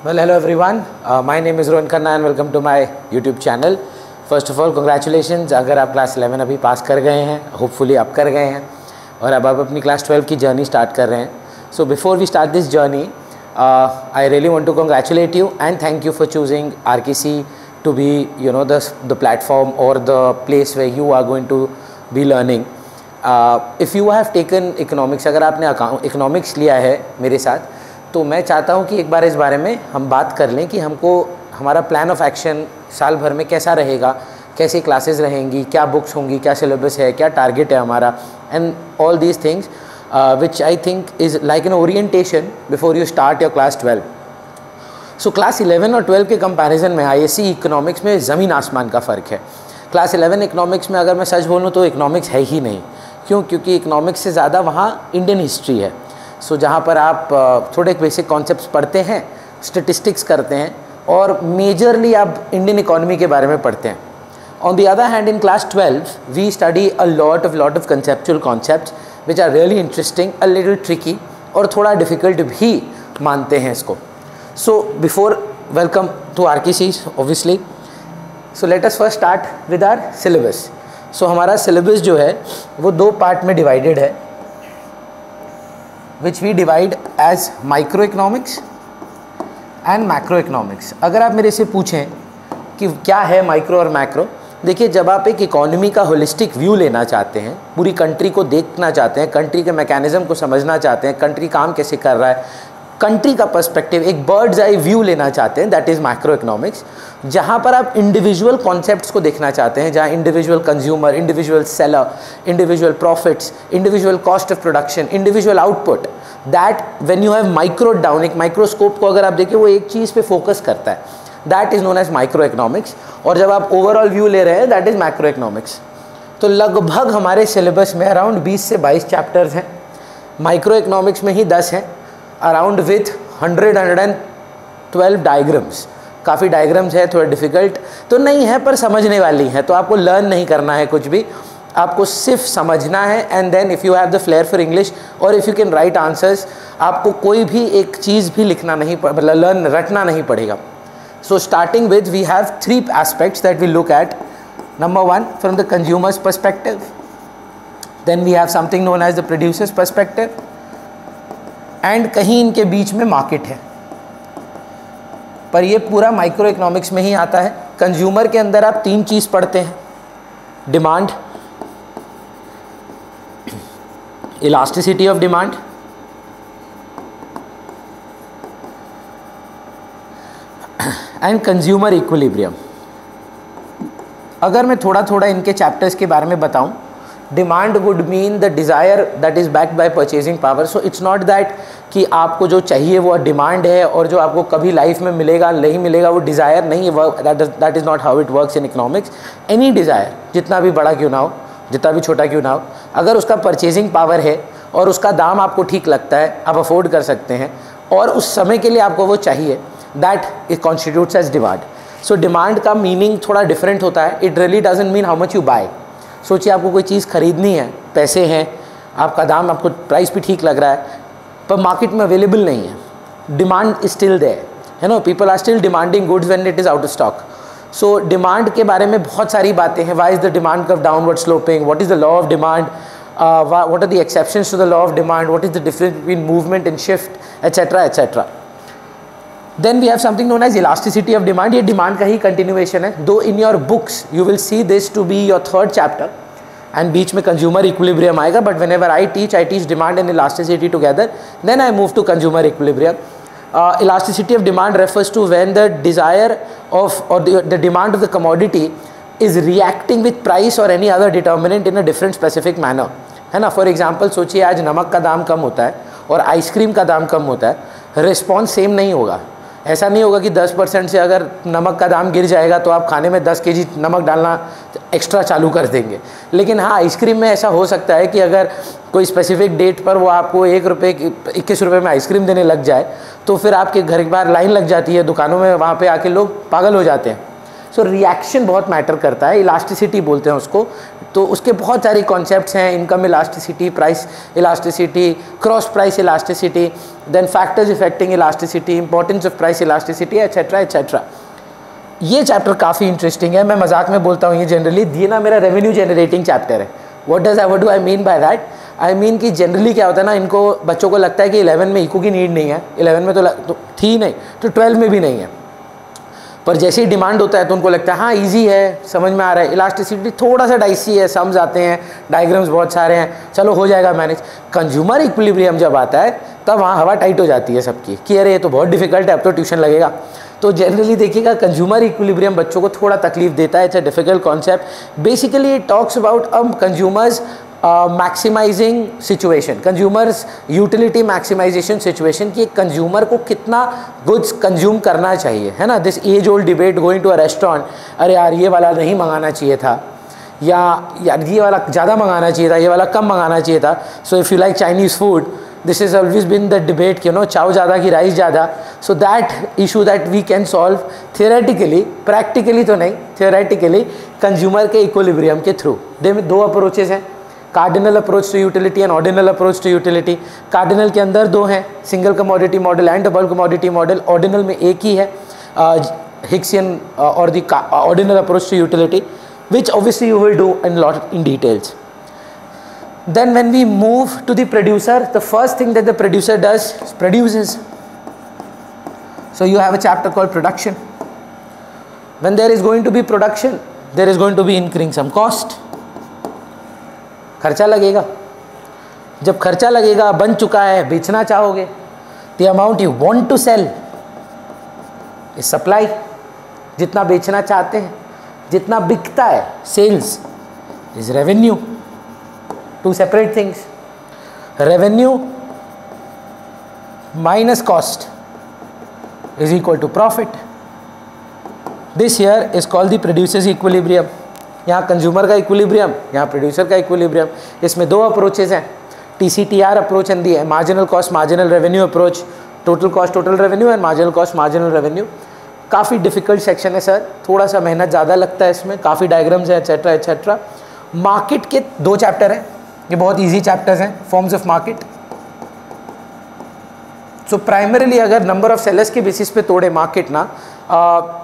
Well, hello everyone. My name is Rohan Khanna and welcome to my YouTube channel. First of all, congratulations अगर आप class 11 अभी पास कर गए हैं, hopefully आप कर गए हैं और अब आप अपनी क्लास 12 की जर्नी स्टार्ट कर रहे हैं. So before we start this journey, I really want to congratulate you and thank you for choosing RKC to be, the platform or the place where you are going to be learning. If you have taken economics, अगर आपने economics लिया है मेरे साथ, तो मैं चाहता हूँ कि एक बार इस बारे में हम बात कर लें कि हमको हमारा प्लान ऑफ एक्शन साल भर में कैसा रहेगा, कैसी क्लासेस रहेंगी, क्या बुक्स होंगी, क्या सिलेबस है, क्या टारगेट है हमारा, and all these things which I think is like an orientation before you start your class 12. So class 11 और 12 के कंपैरिजन में ISC इकोनॉमिक्स में ज़मीन आसमान का फ़र्क है. क्लास 11 इकोनॉमिक्स में अगर मैं सच बोलूँ तो इकोनॉमिक्स है ही नहीं. क्यों? क्योंकि इकोनॉमिक्स से ज़्यादा वहाँ इंडियन हिस्ट्री है. सो जहाँ पर आप थोड़े बेसिक कॉन्सेप्ट्स पढ़ते हैं, स्टेटिस्टिक्स करते हैं और मेजरली आप इंडियन इकोनॉमी के बारे में पढ़ते हैं. On the other hand in class 12 we study a lot of conceptual concepts which are really interesting, a little tricky और थोड़ा डिफ़िकल्ट भी मानते हैं इसको. So before welcome to RKC obviously. So let us first start with our syllabus. So हमारा syllabus जो है वो दो पार्ट में डिवाइडेड है, which we divide as microeconomics and macroeconomics. अगर आप मेरे से पूछें कि क्या है माइक्रो और मैक्रो, देखिए जब आप एक इकोनॉमी का होलिस्टिक व्यू लेना चाहते हैं, पूरी कंट्री को देखना चाहते हैं, कंट्री के मैकेनिज़्म को समझना चाहते हैं, कंट्री काम कैसे कर रहा है, कंट्री का पर्सपेक्टिव, एक बर्ड्स आई व्यू लेना चाहते हैं, दैट इज़ माइक्रो इकोनॉमिक्स. जहाँ पर आप इंडिविजुअल कॉन्सेप्ट्स को देखना चाहते हैं, जहाँ individual consumer, individual seller, individual profits, individual cost of production, individual output, that when you have micro down, एक माइक्रोस्कोप को अगर आप देखिए वो एक चीज़ पे फोकस करता है, that is known as micro economics. और जब आप ओवरऑल व्यू ले रहे हैं दैट इज़ मैक्रो इकोनॉमिक्स. तो लगभग हमारे सिलेबस में अराउंड 20 से 22 चैप्टर्स हैं. माइक्रो इकोनॉमिक्स में ही 10 हैं, अराउंड विथ 112 डायग्राम्स. काफ़ी डायग्राम्स है, थोड़ा डिफ़िकल्ट तो नहीं है पर समझने वाली है. तो आपको लर्न नहीं करना है कुछ भी, आपको सिर्फ समझना है. And then if you have the flair for English और if you can write answers, आपको कोई भी एक चीज़ भी लिखना नहीं, मतलब रटना नहीं पड़ेगा. So starting with we have 3 aspects that we look at. Number 1 from the consumer's perspective, then we have something known as the producer's perspective, and कहीं इनके बीच में मार्केट है. पर ये पूरा माइक्रो इकोनॉमिक्स में ही आता है. कंज्यूमर के अंदर आप 3 चीज़ पढ़ते हैं, demand, elasticity of demand and consumer equilibrium. अगर मैं थोड़ा थोड़ा इनके चैप्टर्स के बारे में बताऊं, demand would mean the desire that is backed by purchasing power. So it's not that कि आपको जो चाहिए वो डिमांड है और जो आपको कभी लाइफ में मिलेगा नहीं मिलेगा वो डिज़ायर नहीं है. That is not how it works in economics. Any desire, जितना भी बड़ा क्यों ना हो, जितना भी छोटा क्यों ना हो, अगर उसका परचेजिंग पावर है और उसका दाम आपको ठीक लगता है, आप अफोर्ड कर सकते हैं और उस समय के लिए आपको वो चाहिए, that it constitutes as demand. So demand का मीनिंग थोड़ा डिफरेंट होता है. It really doesn't mean how much you buy. सोचिए आपको कोई चीज़ खरीदनी है, पैसे हैं, आपका दाम, आपको प्राइस भी ठीक लग रहा है, पर मार्केट में अवेलेबल नहीं है. डिमांड इज स्टिल देयर, है ना. People are still demanding goods when it is out of stock. So demand के बारे में बहुत सारी बातें हैं. Why is the demand curve downward sloping, what is the law of demand, what are the exceptions to the law of demand, what is the difference between movement and shift, etcetera etcetera. Then we have something known as elasticity of demand. ये demand का ही continuation है. Though in your books you will see this to be your 3rd chapter and बीच में consumer equilibrium आएगा. But whenever I teach demand and elasticity together, then I move to consumer equilibrium. Elasticity of demand refers to when the desire of or the demand of the commodity is reacting with price or any other determinant in a different specific manner, है ना. For example सोचिए आज नमक का दाम कम होता है और आइसक्रीम का दाम कम होता है, रिस्पॉन्स सेम नहीं होगा. ऐसा नहीं होगा कि 10% से अगर नमक का दाम गिर जाएगा तो आप खाने में 10 kg नमक डालना एक्स्ट्रा चालू कर देंगे. लेकिन हाँ, आइसक्रीम में ऐसा हो सकता है कि अगर कोई स्पेसिफिक डेट पर वो आपको 21 रुपये में आइसक्रीम देने लग जाए तो फिर आपके घर के बाहर लाइन लग जाती है दुकानों में, वहाँ पे आके लोग पागल हो जाते हैं. सो रिएक्शन बहुत मैटर करता है. इलास्टिसिटी बोलते हैं उसको. तो उसके बहुत सारे कॉन्सेप्ट्स हैं, income elasticity, price elasticity, cross price elasticity, then factors affecting elasticity, importance of price elasticity, etcetera etcetera. ये चैप्टर काफ़ी इंटरेस्टिंग है, मैं मजाक में बोलता हूँ ये जनरली, ये ना मेरा रेवेन्यू जनरेटिंग चैप्टर है। What do I mean by that? I mean कि जनरली क्या होता है ना, इनको बच्चों को लगता है कि 11 में इको की नीड नहीं है, 11 में तो थी नहीं, तो 12 में भी नहीं है, पर जैसे ही डिमांड होता है तो उनको लगता है हाँ इजी है, समझ में आ रहा है। इलास्टिसिटी थोड़ा सा डाइसी है, सम्स आते हैं, डायग्राम्स बहुत सारे हैं, चलो हो जाएगा मैनेज। कंज्यूमर इक्विलिब्रियम जब आता है तब वहाँ हवा टाइट हो जाती है सबकी कि अरे ये तो बहुत डिफिकल्ट है, अब तो ट्यूशन लगेगा। तो जनरली देखिएगा कंज्यूमर इक्विलिब्रियम बच्चों को थोड़ा तकलीफ देता है, it's a difficult concept. Basically it talks about consumers maximising situation, consumers utility maximisation situation, कि कंज्यूमर को कितना गुड्स कंज्यूम करना चाहिए, है ना। This age old debate going to a restaurant, अरे यार ये वाला नहीं मंगाना चाहिए था, या यार ये वाला ज़्यादा मंगाना चाहिए था, ये वाला कम मंगाना चाहिए था। So if you like Chinese food, this is always been the debate, you know, chow ज़्यादा की राइस ज़्यादा। So that issue that we can solve theoretically, practically तो नहीं, थियोरेटिकली कंज्यूमर के इक्विलिब्रियम के थ्रू। दो अप्रोचेज हैं, cardinal approach to utility and ordinal approach to utility. Cardinal के अंदर दो हैं, single commodity model and double commodity model. Ordinal में एक ही है, हिक्सियन और the ordinal approach to utility, which obviously you will do in details. Then when we move to the producer, the first thing that the producer does is produces. So you have a chapter called production. When there is going to be production, there is going to be incurring some cost. खर्चा लगेगा। जब खर्चा लगेगा, बन चुका है, बेचना चाहोगे, the amount you want to sell is supply, जितना बेचना चाहते हैं, जितना बिकता है, sales is revenue. Two separate things, revenue minus cost is equal to profit. This here is called the producer's equilibrium. यहाँ कंज्यूमर का इक्विलिब्रियम, यहाँ प्रोड्यूसर का इक्विलिब्रियम। इसमें दो अप्रोचेज हैं, TCTR approach and the marginal cost marginal revenue approach, total cost total revenue and marginal cost marginal revenue. काफ़ी difficult section है sir, थोड़ा सा मेहनत ज़्यादा लगता है इसमें, काफ़ी डायग्राम्स हैं एट्सेट्रा एट्सेट्रा। मार्केट के दो चैप्टर हैं, ये बहुत इजी चैप्टर्स हैं, forms of market. So primarily अगर नंबर ऑफ सेलर्स के बेसिस पे तोड़े मार्केट ना,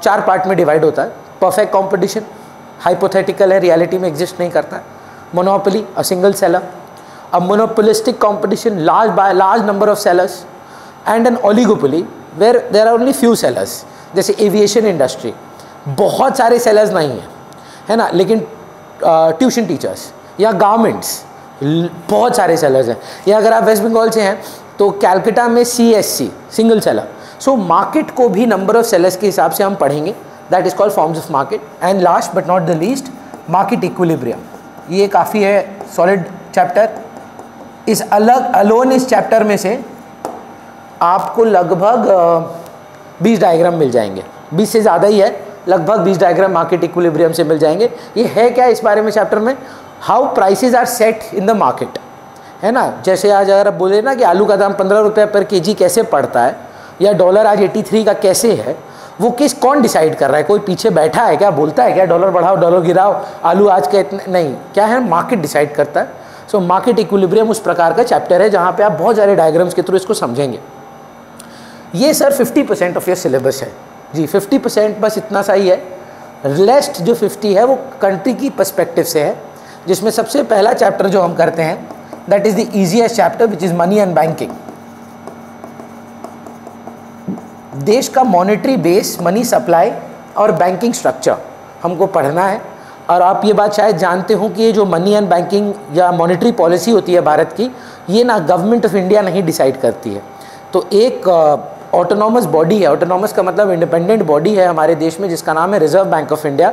4 पार्ट में डिवाइड होता है। परफेक्ट कॉम्पिटिशन, हाइपोथेटिकल है, रियलिटी में एग्जिस्ट नहीं करता है। Monopoly, a single seller. A monopolistic competition, large number of sellers. And an oligopoly where there are only few sellers. जैसे एविएशन इंडस्ट्री, बहुत सारे सेलर्स नहीं हैं, है ना, लेकिन ट्यूशन टीचर्स या गारमेंट्स, बहुत सारे सेलर्स हैं। या अगर आप वेस्ट बंगाल से हैं तो कैलकाटा में CSC, single seller. So market को भी नंबर ऑफ सेलर्स के हिसाब से हम पढ़ेंगे, that is called forms of market. And last but not the least, market equilibrium. ये काफ़ी है सॉलिड चैप्टर। इस अलोन इस चैप्टर में से आपको लगभग 20 डायग्राम मिल जाएंगे, 20 से ज़्यादा ही है, लगभग 20 डायग्राम मार्केट इक्विलिब्रियम से मिल जाएंगे। ये है क्या इस बारे में चैप्टर में, how prices are set in the market, है ना। जैसे आज अगर आप बोले ना कि आलू का दाम 15 रुपये पर केजी कैसे पड़ता है, या डॉलर आज 83 का कैसे है, वो कौन डिसाइड कर रहा है? कोई पीछे बैठा है क्या, बोलता है क्या डॉलर बढ़ाओ डॉलर गिराओ, आलू आज के इतने, नहीं, क्या है, मार्केट डिसाइड करता है। सो मार्केट इक्विलिब्रियम उस प्रकार का चैप्टर है जहाँ पे आप बहुत सारे डायग्राम्स के थ्रू इसको समझेंगे। ये सर 50% ऑफ योर सिलेबस है जी, 50% बस इतना सा ही है। रेस्ट जो 50 है वो कंट्री की पर्सपेक्टिव से है, जिसमें सबसे पहला चैप्टर जो हम करते हैं that is the easiest chapter which is money and banking. देश का मॉनेटरी बेस, मनी सप्लाई और बैंकिंग स्ट्रक्चर हमको पढ़ना है। और आप ये बात शायद जानते हो कि ये जो मनी एंड बैंकिंग या मॉनेटरी पॉलिसी होती है भारत की, ये ना गवर्नमेंट ऑफ इंडिया नहीं डिसाइड करती है। तो एक ऑटोनॉमस बॉडी है, ऑटोनॉमस का मतलब इंडिपेंडेंट बॉडी है हमारे देश में, जिसका नाम है रिजर्व बैंक ऑफ इंडिया,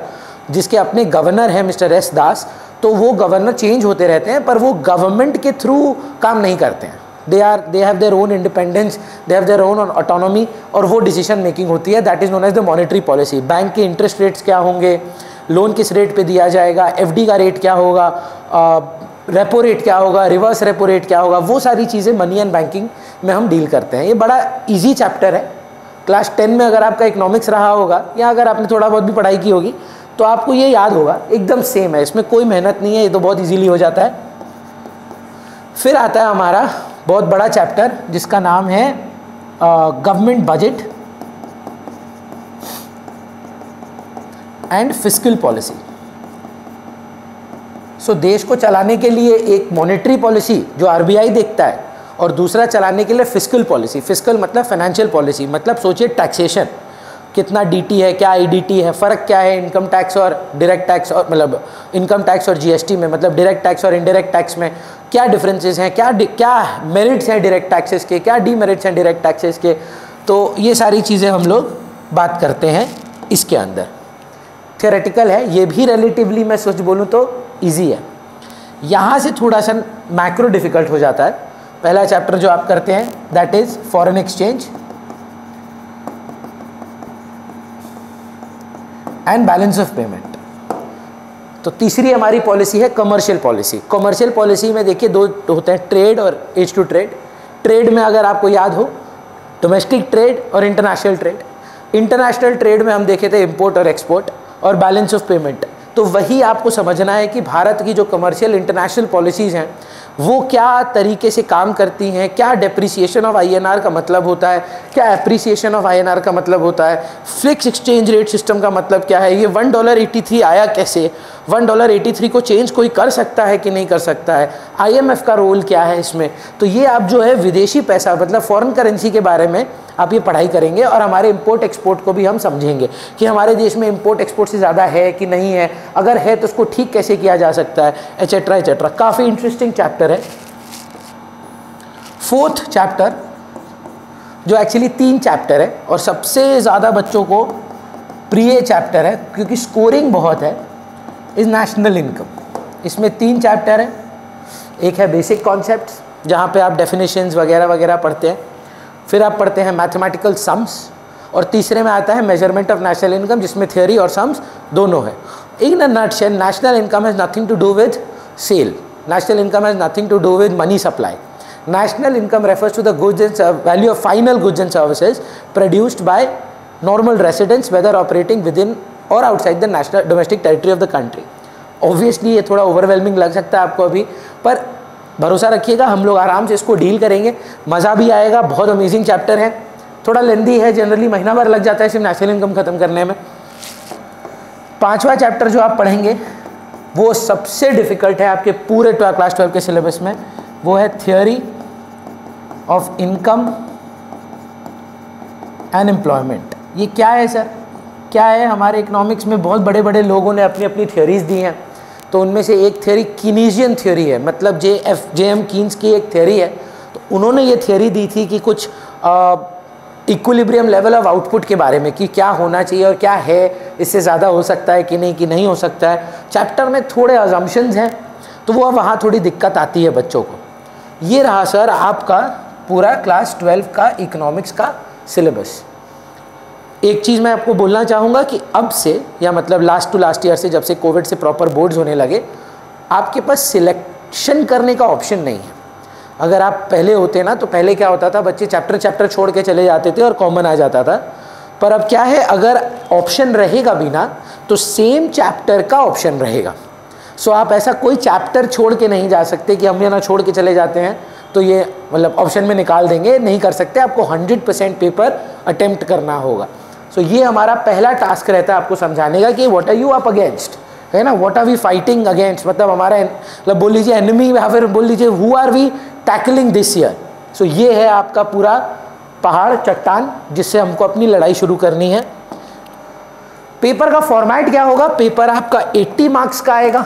जिसके अपने गवर्नर हैं मिस्टर S दास। तो वो गवर्नर चेंज होते रहते हैं, पर वो गवर्नमेंट के थ्रू काम नहीं करते हैं। They have their own independence, they have their own autonomy, और वो डिसीजन मेकिंग होती है, that is known as the monetary policy. Bank के इंटरेस्ट रेट्स क्या होंगे, लोन किस रेट पे दिया जाएगा, FD का रेट क्या होगा, रेपो रेट क्या होगा, रिवर्स रेपो रेट क्या होगा, वो सारी चीज़ें मनी एंड बैंकिंग में हम डील करते हैं। ये बड़ा इजी चैप्टर है। क्लास 10 में अगर आपका इकोनॉमिक्स रहा होगा, या अगर आपने थोड़ा बहुत भी पढ़ाई की होगी, तो आपको ये याद होगा, एकदम सेम है, इसमें कोई मेहनत नहीं है, ये तो बहुत इजीली हो जाता है। फिर आता है हमारा बहुत बड़ा चैप्टर जिसका नाम है government budget and fiscal policy. So देश को चलाने के लिए एक मॉनेटरी पॉलिसी जो आरबीआई देखता है, और दूसरा चलाने के लिए फिस्कल पॉलिसी। फिस्कल मतलब फाइनेंशियल पॉलिसी, मतलब सोचिए टैक्सेशन, कितना डीटी है, क्या आईडीटी है, फ़र्क क्या है इनकम टैक्स और डायरेक्ट टैक्स, और मतलब इनकम टैक्स और जीएसटी में, मतलब डायरेक्ट टैक्स और इनडायरेक्ट टैक्स में क्या डिफरेंसेस हैं, क्या मेरिट्स हैं डायरेक्ट टैक्सेस के, क्या डीमेरिट्स हैं डायरेक्ट टैक्सेस के। तो ये सारी चीज़ें हम लोग बात करते हैं इसके अंदर। थियोरेटिकल है, ये भी रिलेटिवली मैं सच बोलूँ तो ईजी है। यहाँ से थोड़ा सा मैक्रो डिफ़िकल्ट हो जाता है। पहला चैप्टर जो आप करते हैं that is foreign exchange and balance of payment. तो तीसरी हमारी पॉलिसी है कमर्शियल पॉलिसी। कमर्शियल पॉलिसी में देखिए दो होते हैं, ट्रेड और एज टू ट्रेड। ट्रेड में अगर आपको याद हो, डोमेस्टिक ट्रेड और इंटरनेशनल ट्रेड। इंटरनेशनल ट्रेड में हम देखे थे इंपोर्ट और एक्सपोर्ट और बैलेंस ऑफ पेमेंट। तो वही आपको समझना है कि भारत की जो कमर्शियल इंटरनेशनल पॉलिसीज़ हैं वो क्या तरीके से काम करती हैं, क्या डेप्रिसिएशन ऑफ आईएनआर का मतलब होता है, क्या एप्रिसिएशन ऑफ आईएनआर का मतलब होता है, फिक्स एक्सचेंज रेट सिस्टम का मतलब क्या है, ये $1.83 आया कैसे, $1.83 को चेंज कोई कर सकता है कि नहीं कर सकता है, आईएमएफ का रोल क्या है इसमें। तो ये आप जो है विदेशी पैसा मतलब फॉरेन करेंसी के बारे में आप ये पढ़ाई करेंगे, और हमारे इंपोर्ट एक्सपोर्ट को भी हम समझेंगे कि हमारे देश में इंपोर्ट एक्सपोर्ट से ज़्यादा है कि नहीं है, अगर है तो उसको ठीक कैसे किया जा सकता है, एचेट्रा एचेट्रा। काफ़ी इंटरेस्टिंग चैप्टर है। फोर्थ चैप्टर जो एक्चुअली 3 चैप्टर है और सबसे ज़्यादा बच्चों को प्रिय चैप्टर है क्योंकि स्कोरिंग बहुत है, इज़ नेशनल इनकम। इसमें 3 चैप्टर है। एक है बेसिक कॉन्सेप्ट्स जहाँ पे आप डेफिनेशंस वगैरह वगैरह पढ़ते हैं, फिर आप पढ़ते हैं मैथमेटिकल सम्स, और तीसरे में आता है मेजरमेंट ऑफ नेशनल इनकम जिसमें थियोरी और सम्स दोनों है। In a nutshell national income has nothing to do with sale, national income has nothing to do with money supply. National income refers to the goods and value of final goods and services produced by normal residents whether operating within or outside the national domestic territory of the country. Obviously ये थोड़ा overwhelming लग सकता है आपको अभी, पर भरोसा रखिएगा हम लोग आराम से इसको डील करेंगे, मज़ा भी आएगा। बहुत अमेजिंग चैप्टर है, थोड़ा लेंदी है, जनरली महीना भर लग जाता है सिर्फ नेशनल इनकम ख़त्म करने में। 5वां चैप्टर जो आप पढ़ेंगे वो सबसे डिफ़िकल्ट है आपके पूरे क्लास 12 के सिलेबस में, वो है theory of income and employment. ये क्या है सर, क्या है? हमारे इकोनॉमिक्स में बहुत बड़े बड़े लोगों ने अपनी अपनी थ्योरीज दी हैं, तो उनमें से एक थ्योरी कीनीजियन थ्योरी है, मतलब जे.एम. कीन्स की एक थ्योरी है। तो उन्होंने ये थ्योरी दी थी कि कुछ इक्विलिब्रियम लेवल ऑफ आउटपुट के बारे में कि क्या होना चाहिए और क्या है, इससे ज़्यादा हो सकता है कि नहीं हो सकता है। चैप्टर में थोड़े अजम्पशंस हैं, तो वो वहाँ थोड़ी दिक्कत आती है बच्चों को। ये रहा सर आपका पूरा क्लास 12 का इकोनॉमिक्स का सिलेबस। एक चीज़ मैं आपको बोलना चाहूँगा कि अब से, या मतलब लास्ट टू लास्ट ईयर से, जब से कोविड से प्रॉपर बोर्ड्स होने लगे, आपके पास सिलेक्शन करने का ऑप्शन नहीं है। अगर आप पहले होते ना, तो पहले क्या होता था, बच्चे चैप्टर छोड़ के चले जाते थे और कॉमन आ जाता था। पर अब क्या है, अगर ऑप्शन रहेगा भी ना तो सेम चैप्टर का ऑप्शन रहेगा। सो आप ऐसा कोई चैप्टर छोड़ के नहीं जा सकते कि हम ये ना छोड़ के चले जाते हैं तो ये मतलब ऑप्शन में निकाल देंगे, नहीं कर सकते। आपको 100% पेपर अटेम्प्ट करना होगा। सो ये हमारा पहला टास्क रहता है आपको समझाने का कि what are you up against, है ना, what are we fighting against, मतलब हमारा मतलब बोल लीजिए एनिमी, या फिर बोल लीजिए who are we tackling this year. So ये है आपका पूरा पहाड़, चट्टान, जिससे हमको अपनी लड़ाई शुरू करनी है। पेपर का फॉर्मेट क्या होगा? पेपर आपका 80 मार्क्स का आएगा,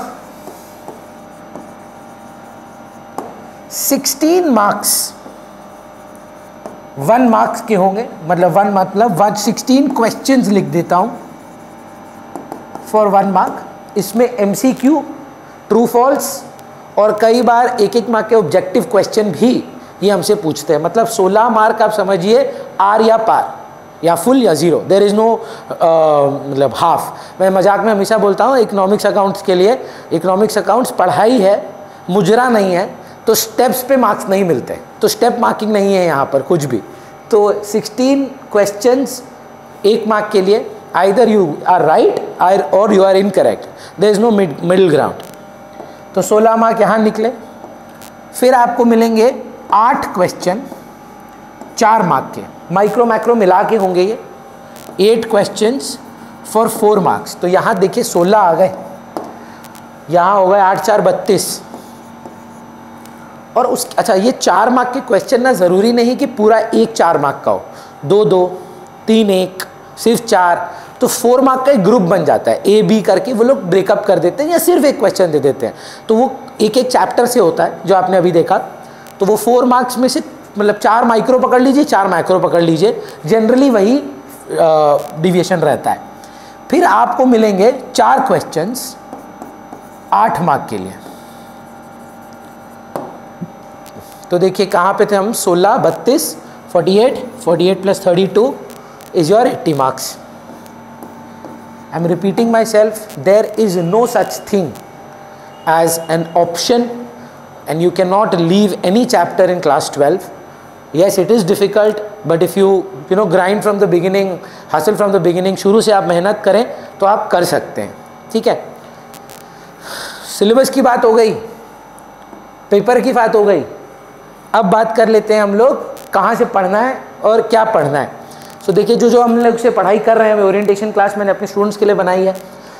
16 मार्क्स 1 मार्क्स के होंगे, मतलब 16 क्वेश्चंस लिख देता हूं फॉर 1 मार्क। इसमें MCQ, ट्रू फॉल्स और कई बार 1 मार्क के ऑब्जेक्टिव क्वेश्चन भी ये हमसे पूछते हैं। मतलब 16 मार्क आप समझिए आर या पार, या फुल या ज़ीरो, देयर इज़ नो मतलब हाफ। मैं मजाक में हमेशा बोलता हूँ इकोनॉमिक्स अकाउंट्स के लिए, इकोनॉमिक्स अकाउंट्स पढ़ाई है, मुजरा नहीं है, तो स्टेप्स पे मार्क्स नहीं मिलते, तो स्टेप मार्किंग नहीं है यहाँ पर कुछ भी। तो 16 क्वेश्चंस 1 मार्क के लिए, आइदर यू आर राइट और you are incorrect, there is no middle ground. तो 16 मार्क यहाँ निकले। फिर आपको मिलेंगे 8 क्वेश्चन 4 मार्क के, माइक्रो मैक्रो मिला के होंगे ये, 8 क्वेश्चंस फॉर 4 मार्क्स। तो यहाँ देखिए 16 आ गए, यहाँ हो गए 8 4 32। और उस अच्छा ये 4 मार्क के क्वेश्चन ना ज़रूरी नहीं कि पूरा एक 4 मार्क का हो, 2 2 3 1 सिर्फ 4, तो 4 मार्क का एक ग्रुप बन जाता है, ए बी करके वो लोग ब्रेकअप कर देते हैं या सिर्फ एक क्वेश्चन दे देते हैं। तो वो एक एक चैप्टर से होता है जो आपने अभी देखा। तो वो 4 मार्क्स में से मतलब 4 माइक्रो पकड़ लीजिए, 4 मैक्रो पकड़ लीजिए, जनरली वही डिविएशन रहता है। फिर आपको मिलेंगे 4 क्वेश्चंस 8 मार्क के लिए। तो देखिए कहाँ पे थे हम, 16 32 48 48 plus 32 is your 80 marks. I am repeating myself, there is no such thing as an option and you cannot leave any chapter in class 12. Yes, it is difficult, but if you grind from the beginning, hustle from the beginning, शुरू से आप मेहनत करें तो आप कर सकते हैं। ठीक है, सिलेबस की बात हो गई, पेपर की बात हो गई। अब बात कर लेते हैं हम लोग कहाँ से पढ़ना है और क्या पढ़ना है। सो देखिए जो हम लोग से पढ़ाई कर रहे हैं, ओरिएंटेशन क्लास मैंने अपने स्टूडेंट्स के लिए बनाई है।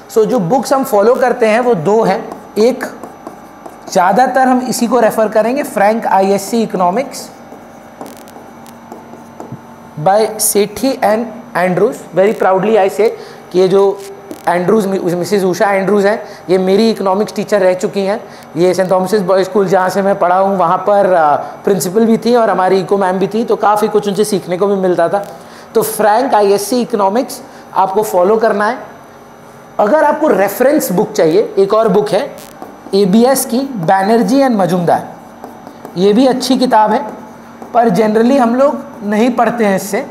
सो जो बुक्स हम फॉलो करते हैं वो 2 हैं। एक ज़्यादातर हम इसी को रेफ़र करेंगे, Frank ISC economics by Sethi and Andrews. Very proudly I say कि ये जो एंड्रूज मिसेस उषा एंड्रूज हैं, ये मेरी इकोनॉमिक्स टीचर रह चुकी हैं। ये सेंट थॉमस बॉयज़ स्कूल जहाँ से मैं पढ़ा हूँ वहाँ पर प्रिंसिपल भी थी और हमारी इको मैम भी थी, तो काफ़ी कुछ उनसे सीखने को भी मिलता था। तो फ्रैंक ISC इकोनॉमिक्स आपको फॉलो करना है। अगर आपको रेफरेंस बुक चाहिए, एक और बुक है ABS की, बैनर्जी एंड मजुमदार, ये भी अच्छी किताब है, पर जनरली हम लोग नहीं पढ़ते हैं इससे,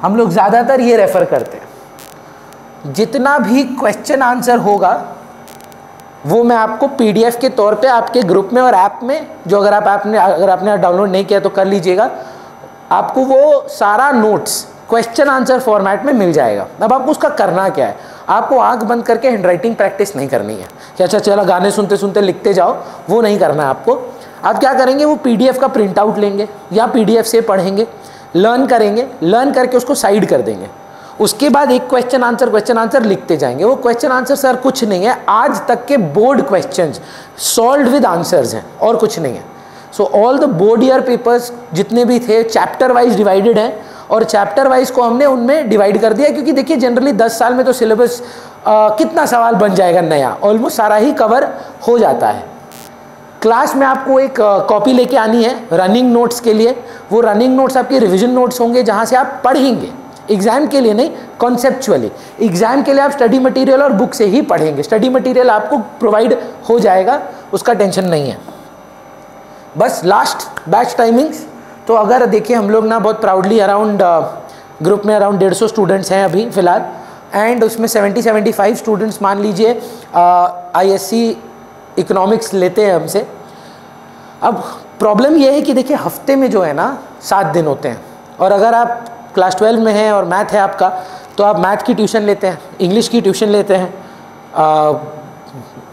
हम लोग ज़्यादातर ये रेफ़र करते हैं। जितना भी क्वेश्चन आंसर होगा वो मैं आपको PDF के तौर पे आपके ग्रुप में और ऐप में, जो अगर आपने डाउनलोड नहीं किया तो कर लीजिएगा, आपको वो सारा नोट्स क्वेश्चन आंसर फॉर्मेट में मिल जाएगा। अब आपको उसका करना क्या है, आपको आंख बंद करके हैंडराइटिंग प्रैक्टिस नहीं करनी है कि अच्छा चलो गाने सुनते सुनते लिखते जाओ, वो नहीं करना है आपको। आप क्या करेंगे, वो PDF का प्रिंट आउट लेंगे या PDF से पढ़ेंगे, लर्न करेंगे, लर्न करके उसको साइड कर देंगे। उसके बाद एक क्वेश्चन आंसर लिखते जाएंगे। वो क्वेश्चन आंसर सर कुछ नहीं है, आज तक के board questions solved with answers हैं और कुछ नहीं है। So all the board year papers जितने भी थे चैप्टर वाइज डिवाइडेड हैं, और चैप्टर वाइज को हमने उनमें डिवाइड कर दिया, क्योंकि देखिए जनरली 10 साल में तो सिलेबस कितना सवाल बन जाएगा नया, ऑलमोस्ट सारा ही कवर हो जाता है। क्लास में आपको एक कॉपी लेके आनी है रनिंग नोट्स के लिए। वो रनिंग नोट्स आपके रिवीजन नोट्स होंगे जहाँ से आप पढ़ेंगे, एग्जाम के लिए नहीं, कॉन्सेप्चुअली। एग्जाम के लिए आप स्टडी मटेरियल और बुक से ही पढ़ेंगे, स्टडी मटेरियल आपको प्रोवाइड हो जाएगा, उसका टेंशन नहीं है। बस लास्ट बैच टाइमिंग्स, तो अगर देखिए हम लोग ना बहुत प्राउडली अराउंड ग्रुप में अराउंड 150 स्टूडेंट्स हैं अभी फ़िलहाल, एंड उसमें 70-75 स्टूडेंट्स मान लीजिए ISC इकोनॉमिक्स लेते हैं हमसे। अब प्रॉब्लम ये है कि देखिए हफ्ते में जो है ना 7 दिन होते हैं, और अगर आप क्लास 12 में हैं और मैथ है आपका, तो आप मैथ की ट्यूशन लेते हैं, इंग्लिश की ट्यूशन लेते हैं,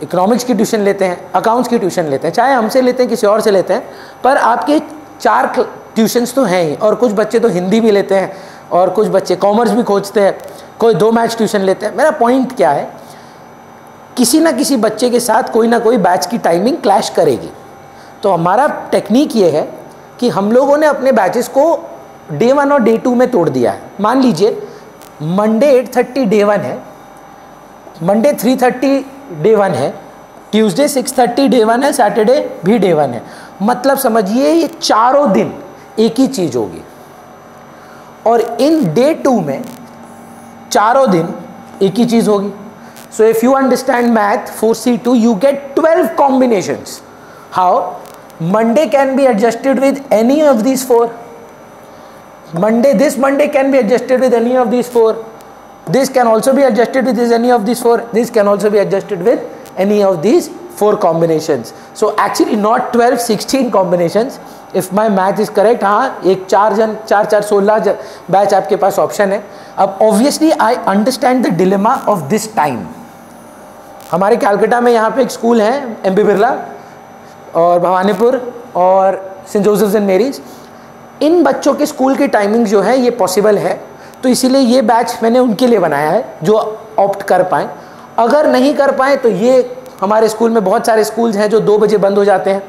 इकोनॉमिक्स की ट्यूशन लेते हैं, अकाउंट्स की ट्यूशन लेते हैं, चाहे हमसे लेते हैं किसी और से लेते हैं, पर आपके 4 ट्यूशन्स तो हैं ही। और कुछ बच्चे तो हिंदी भी लेते हैं और कुछ बच्चे कॉमर्स भी खोजते हैं, कोई 2 मैथ्स ट्यूशन लेते हैं। मेरा पॉइंट क्या है, किसी ना किसी बच्चे के साथ कोई ना कोई बैच की टाइमिंग क्लैश करेगी। तो हमारा टेक्निक ये है कि हम लोगों ने अपने बैचेस को डे 1 और डे 2 में तोड़ दिया है। मान लीजिए मंडे 8:30 डे 1 है, मंडे 3:30 डे 1 है, ट्यूसडे 6:30 डे 1 है, सैटरडे भी डे 1 है। मतलब समझिए ये चारों दिन एक ही चीज़ होगी, और इन डे 2 में चारों दिन एक ही चीज़ होगी। सो if you understand math 4C2 you get 12 combinations. How? Monday can be adjusted with any of these 4. This Monday can be adjusted with any of these 4. This can also be adjusted with any of these 4. This can also be adjusted with any of these 4 combinations. So actually not 12, 16 combinations. If my math is correct, हाँ एक 4 16 batch आपके पास option है. अब obviously I understand the dilemma of this time. हमारे कैलकाटा में यहाँ पे एक स्कूल है एमबी बिरला और भवानीपुर और सेंट जोसेफ्स एंड मेरीज. इन बच्चों के स्कूल की टाइमिंग जो है ये पॉसिबल है, तो इसीलिए ये बैच मैंने उनके लिए बनाया है जो ऑप्ट कर पाएँ. अगर नहीं कर पाएँ तो ये हमारे स्कूल में बहुत सारे स्कूल्स हैं जो 2 बजे बंद हो जाते हैं.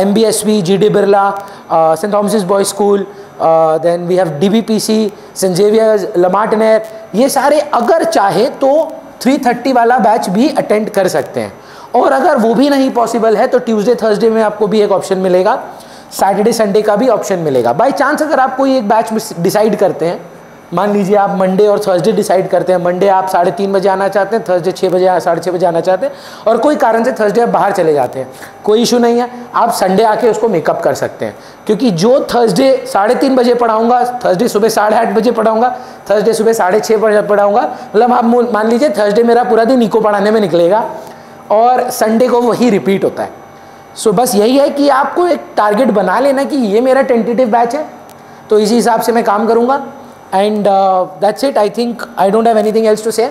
MBSV, GD Birla, saint Thomas boys school, then we have DBPC, saint Xavier's, La Martiniere. ये सारे अगर चाहे तो 3:30 वाला बैच भी अटेंड कर सकते हैं. और अगर वो भी नहीं पॉसिबल है तो ट्यूसडे थर्सडे में आपको भी एक ऑप्शन मिलेगा, सैटरडे संडे का भी ऑप्शन मिलेगा. बाई चांस अगर आप कोई एक बैच डिसाइड करते हैं, मान लीजिए आप मंडे और थर्सडे डिसाइड करते हैं, मंडे आप 3:30 बजे आना चाहते हैं, थर्सडे 6 बजे 6:30 बजे आना चाहते हैं, और कोई कारण से थर्सडे आप बाहर चले जाते हैं, कोई इशू नहीं है, आप संडे आके उसको मेकअप कर सकते हैं. क्योंकि जो थर्सडे 3:30 बजे पढ़ाऊंगा, थर्सडे सुबह 8:30 बजे पढ़ाऊंगा, थर्सडे सुबह 6:30 बजे पढ़ाऊंगा, मतलब आप मान लीजिए थर्सडे मेरा पूरा दिन इको पढ़ाने में निकलेगा और संडे को वही रिपीट होता है. सो बस यही है कि आपको एक टारगेट बना लेना कि ये मेरा टेंटेटिव बैच है, तो इसी हिसाब से मैं काम करूँगा. And that's it. I think I don't have anything else to say.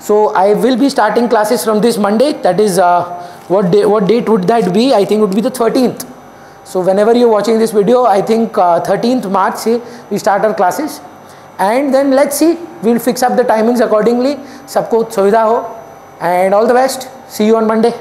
So I will be starting classes from this Monday. That is what date would that be? I think it would be the 13th. So whenever you're watching this video, I think 13th March से we start our classes. And then let's see. We'll fix up the timings accordingly. सबको सुविधा हो. And all the best. See you on Monday.